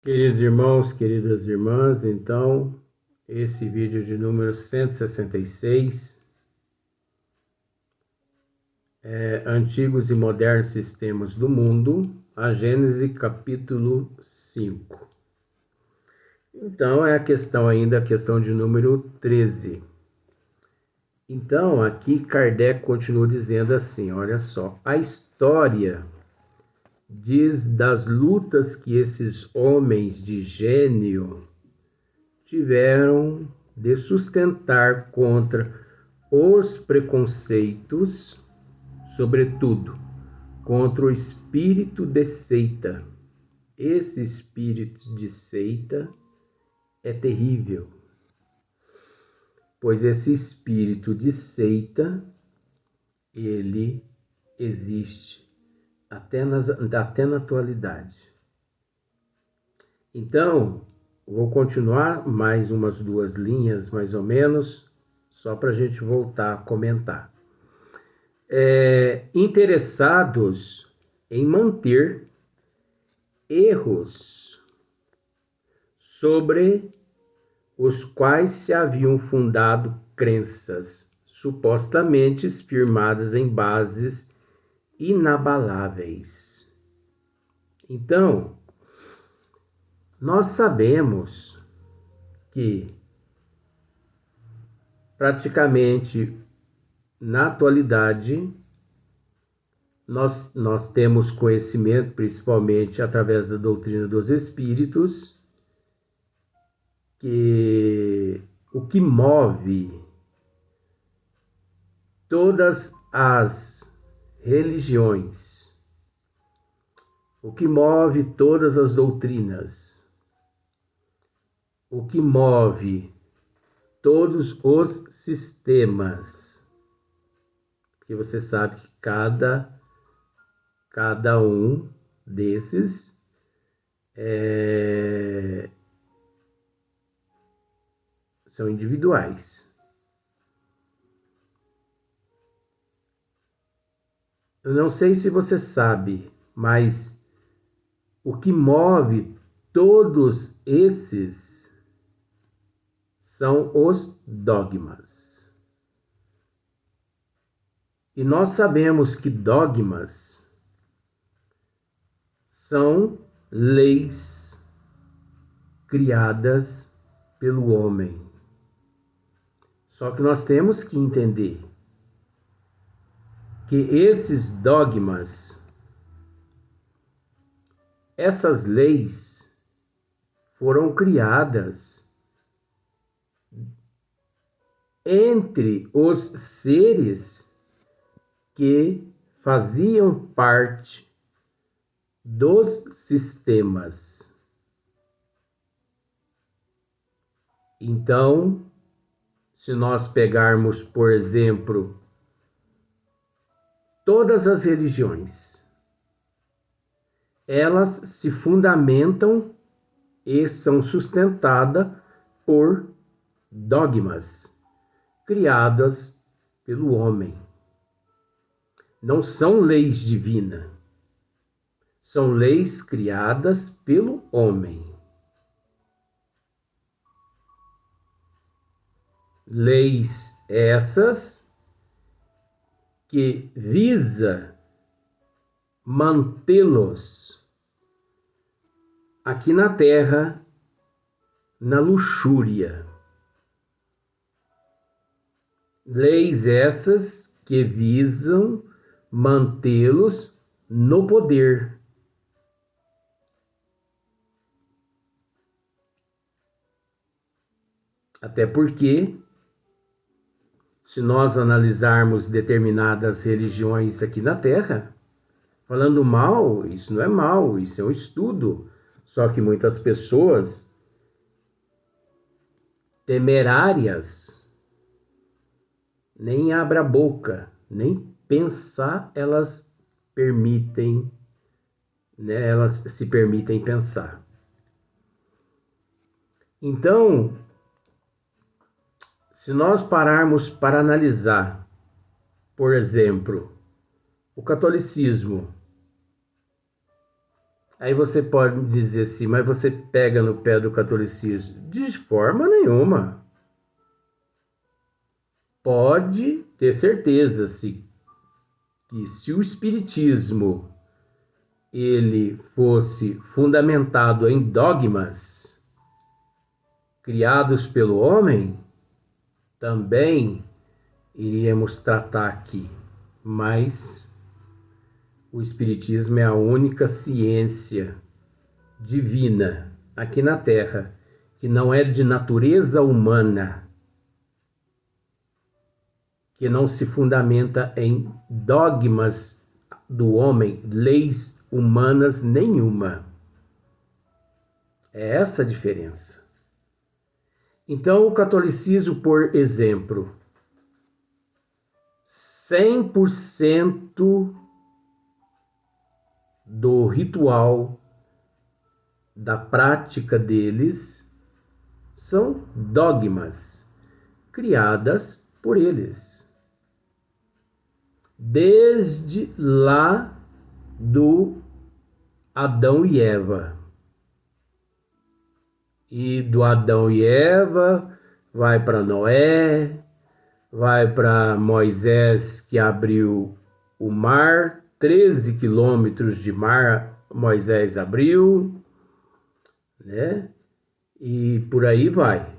Queridos irmãos, queridas irmãs, então, esse vídeo de número 166 é Antigos e Modernos Sistemas do Mundo, a Gênese capítulo 5. Então, é a questão ainda, a questão de número 13. Então, aqui Kardec continua dizendo assim, olha só, a história diz das lutas que esses homens de gênio tiveram de sustentar contra os preconceitos, sobretudo contra o espírito de seita. Esse espírito de seita é terrível, pois esse espírito de seita, ele existe até na atualidade. Então, vou continuar mais umas 2 linhas, mais ou menos, só para a gente voltar a comentar. Interessados em manter erros sobre os quais se haviam fundado crenças supostamente firmadas em bases inabaláveis. Então, nós sabemos que praticamente na atualidade nós temos conhecimento, principalmente através da doutrina dos espíritos, que o que move todas as religiões, o que move todas as doutrinas, o que move todos os sistemas, porque você sabe que cada um desses são individuais. Eu não sei se você sabe, mas o que move todos esses são os dogmas. E nós sabemos que dogmas são leis criadas pelo homem. Só que nós temos que entender que esses dogmas, essas leis, foram criadas entre os seres que faziam parte dos sistemas. Então, se nós pegarmos, por exemplo, todas as religiões, elas se fundamentam e são sustentadas por dogmas criadas pelo homem. Não são leis divinas, são leis criadas pelo homem. Leis essas que visa mantê-los aqui na Terra, na luxúria. Leis essas que visam mantê-los no poder. Até porque, se nós analisarmos determinadas religiões aqui na Terra, falando mal, isso não é mal, isso é um estudo. Só que muitas pessoas temerárias nem abrem a boca, nem pensar elas permitem, né? Elas se permitem pensar. Então, se nós pararmos para analisar, por exemplo, o catolicismo, Aí você pode dizer assim, mas você pega no pé do catolicismo? De forma nenhuma. Pode ter certeza que se o espiritismo ele fosse fundamentado em dogmas criados pelo homem, também iríamos tratar aqui. Mas o espiritismo é a única ciência divina aqui na Terra que não é de natureza humana, que não se fundamenta em dogmas do homem, leis humanas nenhuma. É essa a diferença. Então, o catolicismo, por exemplo, 100% do ritual, da prática deles, são dogmas criadas por eles. Desde lá do Adão e Eva. E do Adão e Eva vai para Noé, vai para Moisés que abriu o mar, 13 quilômetros de mar Moisés abriu, né? E por aí vai.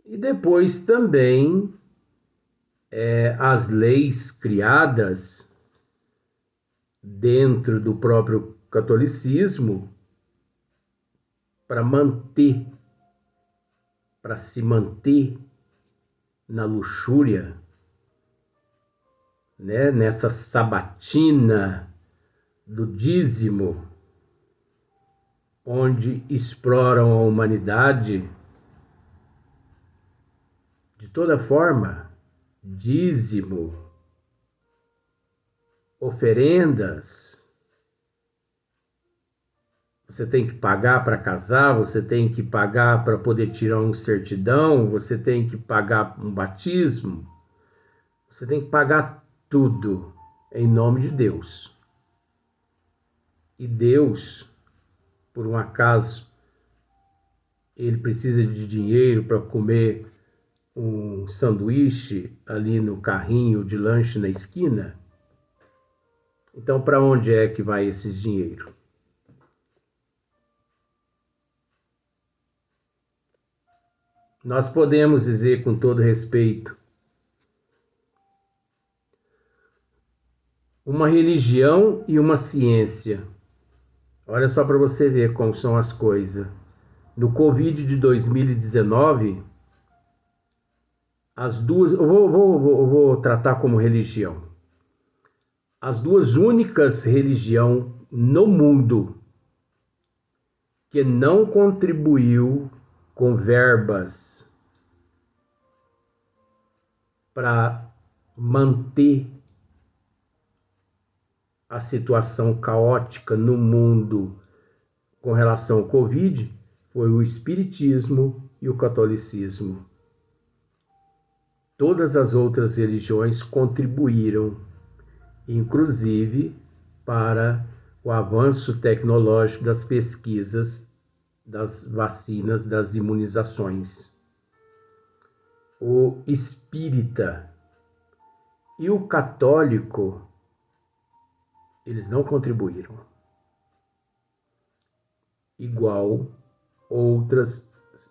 E depois também as leis criadas dentro do próprio catolicismo para se manter na luxúria, né? Nessa sabatina do dízimo, onde exploram a humanidade de toda forma, dízimo, oferendas. Você tem que pagar para casar, você tem que pagar para poder tirar uma certidão, você tem que pagar um batismo, você tem que pagar tudo em nome de Deus. E Deus, por um acaso, ele precisa de dinheiro para comer um sanduíche ali no carrinho de lanche na esquina? Então, para onde é que vai esse dinheiro? Nós podemos dizer com todo respeito, uma religião e uma ciência. Olha só para você ver como são as coisas. No Covid de 2019, as duas, eu vou tratar como religião. As duas únicas religiões no mundo que não contribuiu com verbas para manter a situação caótica no mundo com relação ao Covid foi o Espiritismo e o Catolicismo. Todas as outras religiões contribuíram, inclusive para o avanço tecnológico das pesquisas, das vacinas, das imunizações. O espírita e o católico, eles não contribuíram, igual outras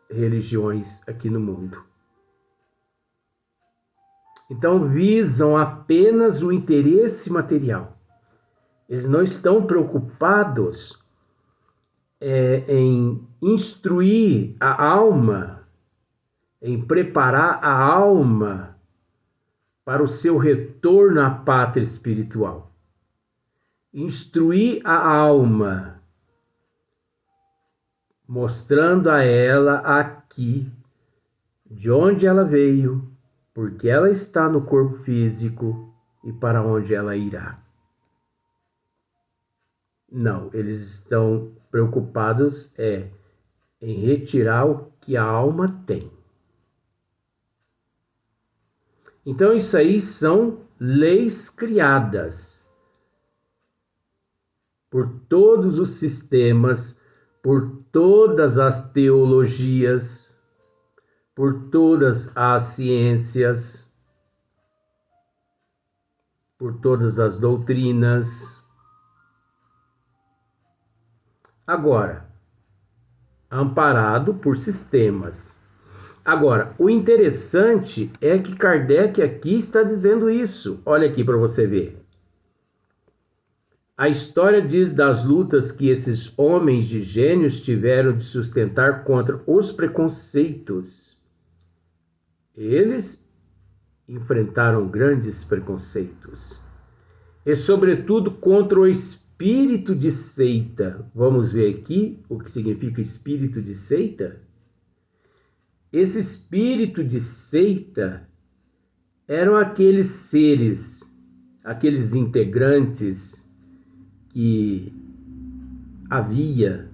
religiões aqui no mundo. Então, visam apenas o interesse material. Eles não estão preocupados em instruir a alma, em preparar a alma para o seu retorno à pátria espiritual. Instruir a alma, mostrando a ela aqui de onde ela veio, porque ela está no corpo físico e para onde ela irá. Não, eles estão preocupados em retirar o que a alma tem. Então isso aí são leis criadas por todos os sistemas, por todas as teologias, por todas as ciências, por todas as doutrinas. Agora, amparado por sistemas. Agora, o interessante é que Kardec aqui está dizendo isso. Olha aqui para você ver. A história diz das lutas que esses homens de gênios tiveram de sustentar contra os preconceitos. Eles enfrentaram grandes preconceitos. E, sobretudo, contra o espírito de seita. Vamos ver aqui o que significa espírito de seita? Esse espírito de seita eram aqueles seres, aqueles integrantes que havia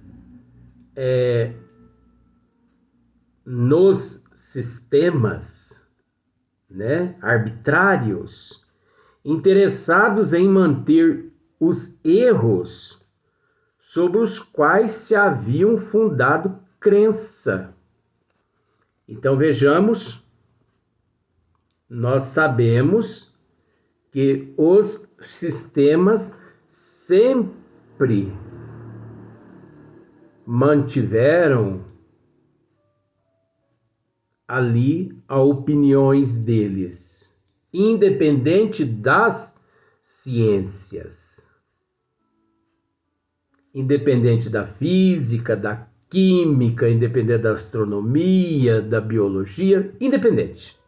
nos sistemas, né, arbitrários, interessados em manter os erros sobre os quais se haviam fundado crença. Então vejamos, nós sabemos que os sistemas sempre mantiveram ali as opiniões deles, independente das ciências, independente da física, da química, independente da astronomia, da biologia, independente.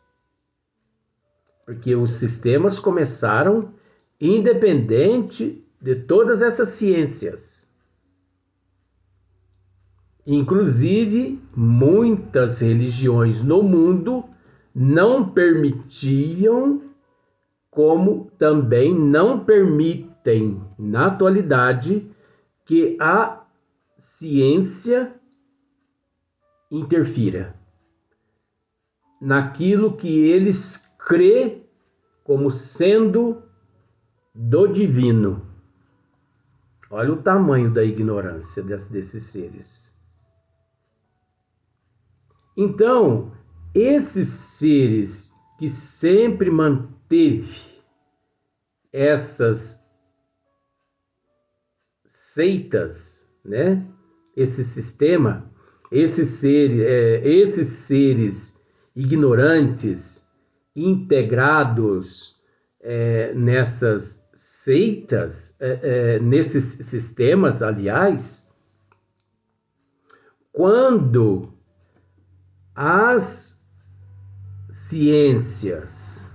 Porque os sistemas começaram independente de todas essas ciências. Inclusive, muitas religiões no mundo não permitiam, como também não permitem na atualidade, que a ciência interfira naquilo que eles crê como sendo do divino. Olha o tamanho da ignorância desses seres. Então, esses seres que sempre manteve essas seitas, né? Esse sistema, esses seres ignorantes, integrados nessas seitas, nesses sistemas, aliás, quando as ciências,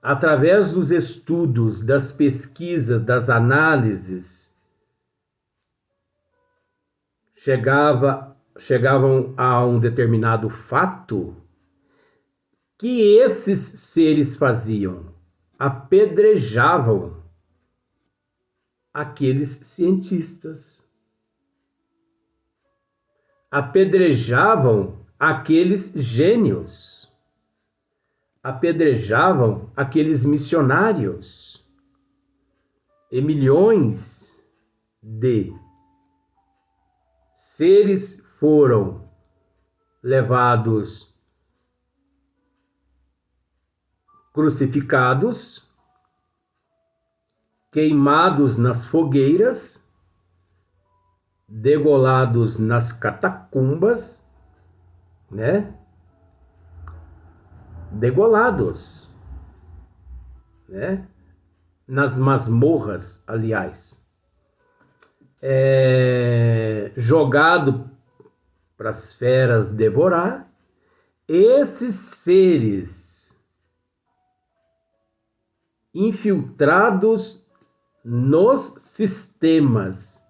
através dos estudos, das pesquisas, das análises, chegavam a um determinado fato, que esses seres faziam? Apedrejavam aqueles cientistas. Apedrejavam aqueles gênios. Apedrejavam aqueles missionários. E milhões de seres foram levados, crucificados, queimados nas fogueiras, degolados nas catacumbas, né? Degolados, né? Nas masmorras, aliás. Jogado para as feras devorar. Esses seres infiltrados nos sistemas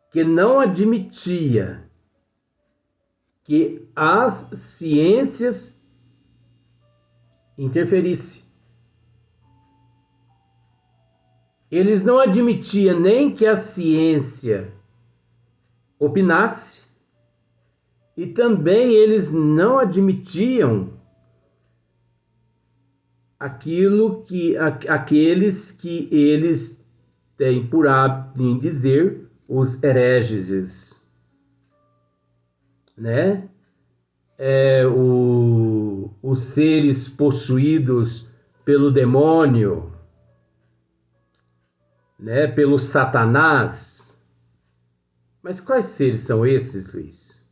que não admitia que as ciências interferissem. Eles não admitiam nem que a ciência opinasse, e também eles não admitiam aqueles que eles têm por hábito em dizer os hereges, né? Os seres possuídos pelo demônio, né? Pelo Satanás. Mas quais seres são esses, Luiz?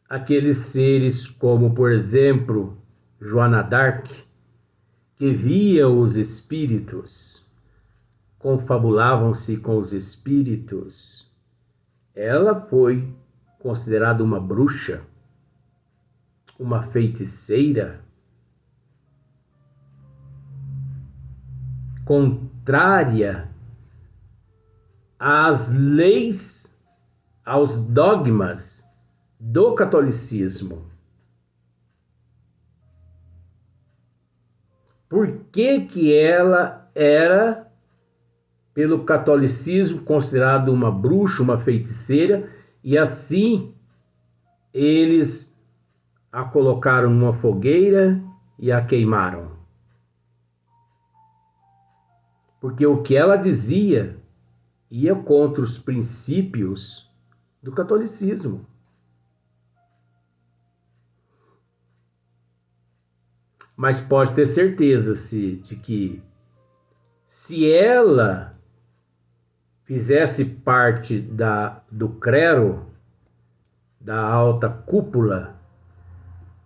Aqueles seres como, por exemplo, Joana d'Arc, que via os espíritos, confabulavam-se com os espíritos. Ela foi considerada uma bruxa, uma feiticeira, contrária às leis, aos dogmas do catolicismo. Por que ela era, pelo catolicismo, considerada uma bruxa, uma feiticeira, e assim eles a colocaram numa fogueira e a queimaram? Porque o que ela dizia ia contra os princípios do catolicismo. Mas pode ter certeza de que se ela fizesse parte do clero, da alta cúpula,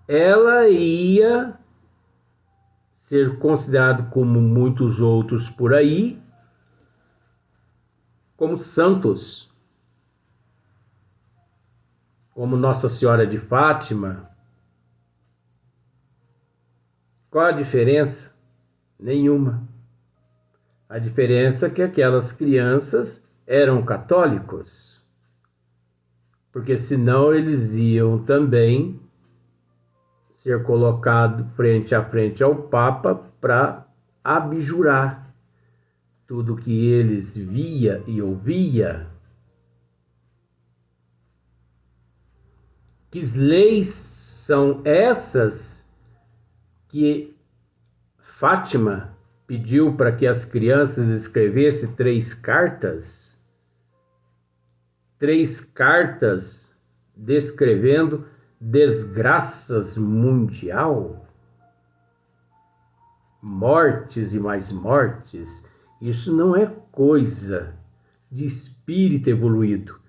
ela ia ser considerada, como muitos outros por aí, como santos, como Nossa Senhora de Fátima. Qual a diferença? Nenhuma. A diferença é que aquelas crianças eram católicos, porque senão eles iam também ser colocados frente a frente ao Papa para abjurar tudo que eles via e ouvia. Que leis são essas que Fátima pediu para que as crianças escrevessem 3 cartas? 3 cartas descrevendo desgraças mundial, mortes e mais mortes. Isso não é coisa de espírito evoluído.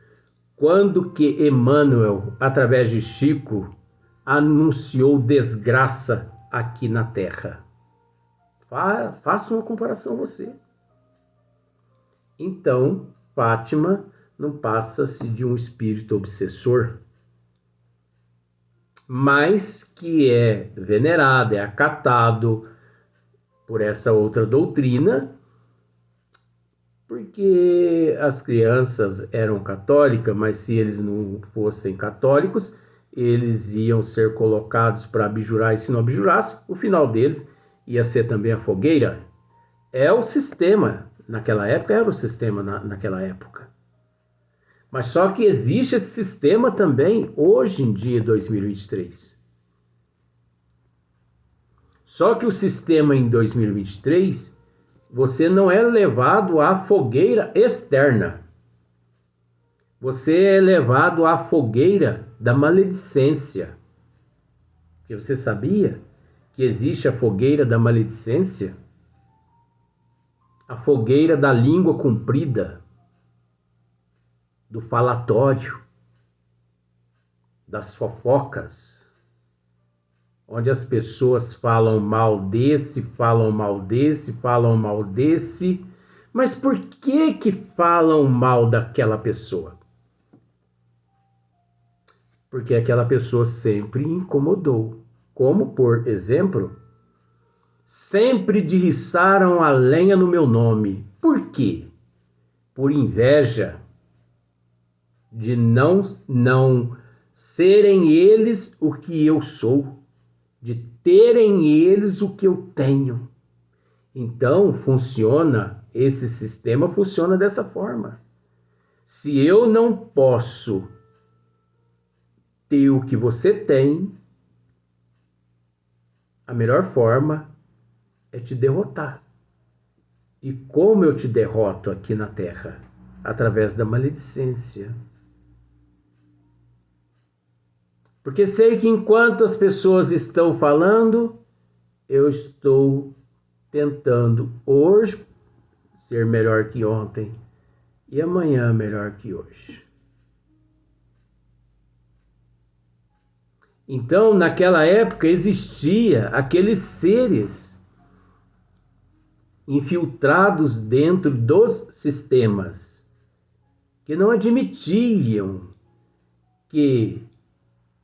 Quando que Emmanuel, através de Chico, anunciou desgraça aqui na Terra? Faça uma comparação você. Então, Fátima não passa-se de um espírito obsessor, mas que é venerado, é acatado por essa outra doutrina, porque as crianças eram católicas, mas se eles não fossem católicos, eles iam ser colocados para abjurar, e se não abjurasse, o final deles ia ser também a fogueira. É o sistema, naquela época era o sistema naquela época. Mas só que existe esse sistema também hoje em dia, 2023. Só que o sistema em 2023, você não é levado à fogueira externa. Você é levado à fogueira da maledicência. Porque você sabia que existe a fogueira da maledicência? A fogueira da língua comprida, do falatório, das fofocas, onde as pessoas falam mal desse, falam mal desse, falam mal desse. Mas por que falam mal daquela pessoa? Porque aquela pessoa sempre incomodou. Como, por exemplo, sempre derriçaram a lenha no meu nome. Por quê? Por inveja de não serem eles o que eu sou, de terem eles o que eu tenho. Então, esse sistema funciona dessa forma. Se eu não posso ter o que você tem, a melhor forma é te derrotar. E como eu te derroto aqui na terra? Através da maledicência. Porque sei que enquanto as pessoas estão falando, eu estou tentando hoje ser melhor que ontem e amanhã melhor que hoje. Então, naquela época existia aqueles seres infiltrados dentro dos sistemas que não admitiam que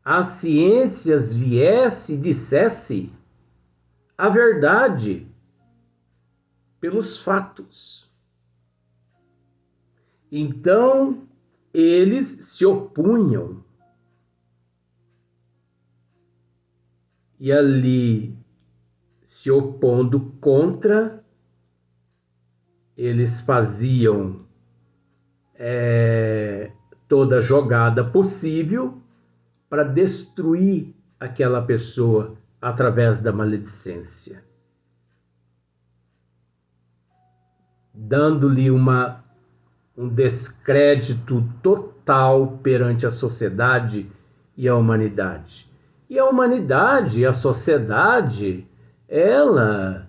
as ciências viesse e dissesse a verdade pelos fatos. Então, eles se opunham. E ali, se opondo contra, eles faziam toda jogada possível para destruir aquela pessoa através da maledicência, dando-lhe um descrédito total perante a sociedade e a humanidade. E a humanidade, a sociedade, ela,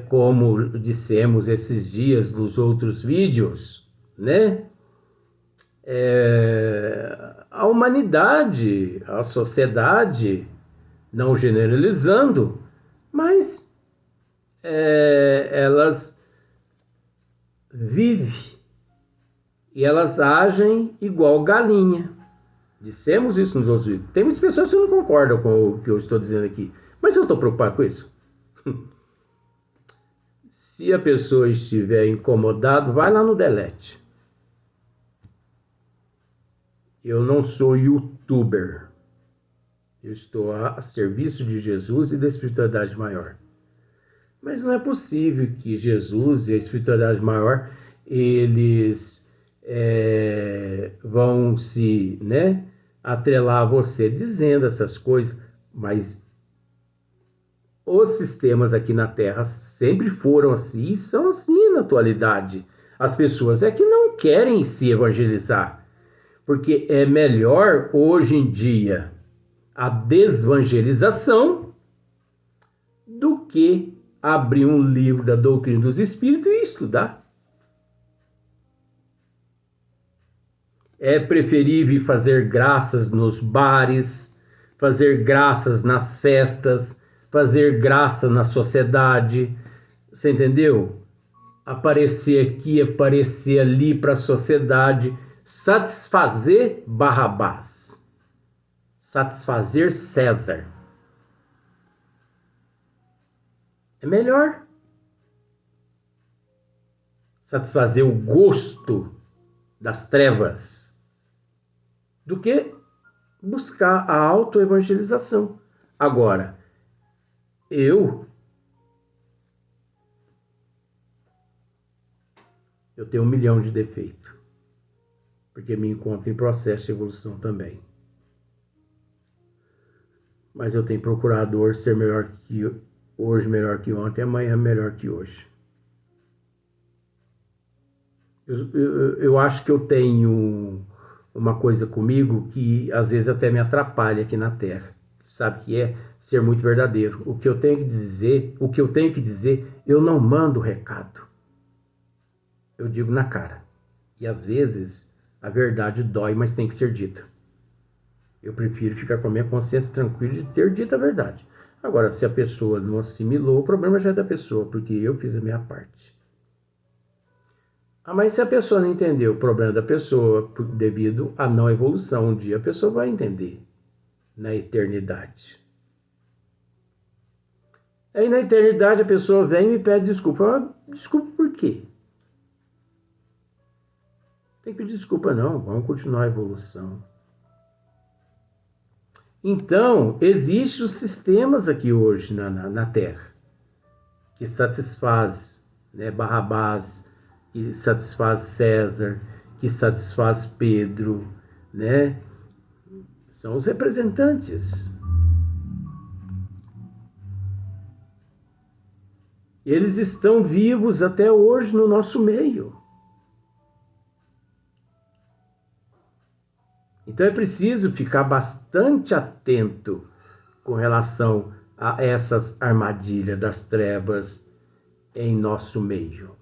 como dissemos esses dias nos outros vídeos, né? A humanidade, a sociedade, não generalizando, mas elas vivem e elas agem igual galinha. Dissemos isso nos outros vídeos. Tem muitas pessoas que não concordam com o que eu estou dizendo aqui, mas eu estou preocupado com isso. Se a pessoa estiver incomodada, vai lá no delete. Eu não sou youtuber. Eu estou a serviço de Jesus e da espiritualidade maior. Mas não é possível que Jesus e a espiritualidade maior, eles vão se, atrelar a você dizendo essas coisas, mas os sistemas aqui na Terra sempre foram assim e são assim na atualidade. As pessoas é que não querem se evangelizar, porque é melhor hoje em dia a desvangelização do que abrir um livro da doutrina dos espíritos e estudar. É preferível fazer graças nos bares, fazer graças nas festas, fazer graça na sociedade. Você entendeu? Aparecer aqui, aparecer ali para a sociedade, satisfazer Barrabás, satisfazer César. É melhor satisfazer o gosto das trevas do que buscar a autoevangelização. Agora, eu tenho 1 milhão de defeitos, porque me encontro em processo de evolução também. Mas eu tenho procurado hoje ser melhor que hoje, melhor que ontem, amanhã melhor que hoje. Eu acho que eu tenho uma coisa comigo que às vezes até me atrapalha aqui na Terra. Sabe que é ser muito verdadeiro. O que eu tenho que dizer, eu não mando recado. Eu digo na cara. E às vezes a verdade dói, mas tem que ser dita. Eu prefiro ficar com a minha consciência tranquila de ter dito a verdade. Agora, se a pessoa não assimilou, o problema já é da pessoa, porque eu fiz a minha parte. Mas se a pessoa não entendeu o problema da pessoa devido à não evolução, um dia a pessoa vai entender na eternidade. Aí na eternidade a pessoa vem e me pede desculpa. Desculpa por quê? Tem que pedir desculpa não, vamos continuar a evolução. Então, existem os sistemas aqui hoje na Terra que satisfaz, Barrabás, que satisfaz César, que satisfaz Pedro, São os representantes. Eles estão vivos até hoje no nosso meio. Então é preciso ficar bastante atento com relação a essas armadilhas das trevas em nosso meio.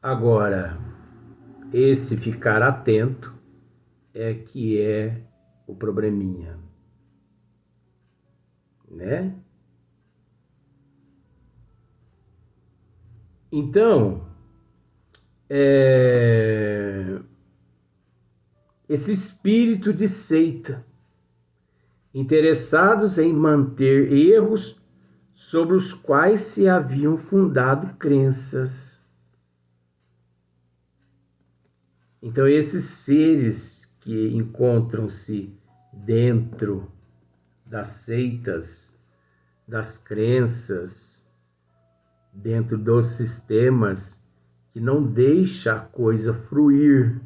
Agora, esse ficar atento é que é o probleminha, né? Então, esse espírito de seita, interessados em manter erros sobre os quais se haviam fundado crenças. Então, esses seres que encontram-se dentro das seitas, das crenças, dentro dos sistemas, que não deixa a coisa fluir.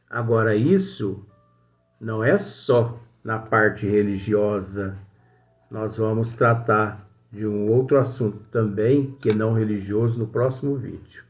Agora, isso não é só na parte religiosa. Nós vamos tratar de um outro assunto também, que é não religioso, no próximo vídeo.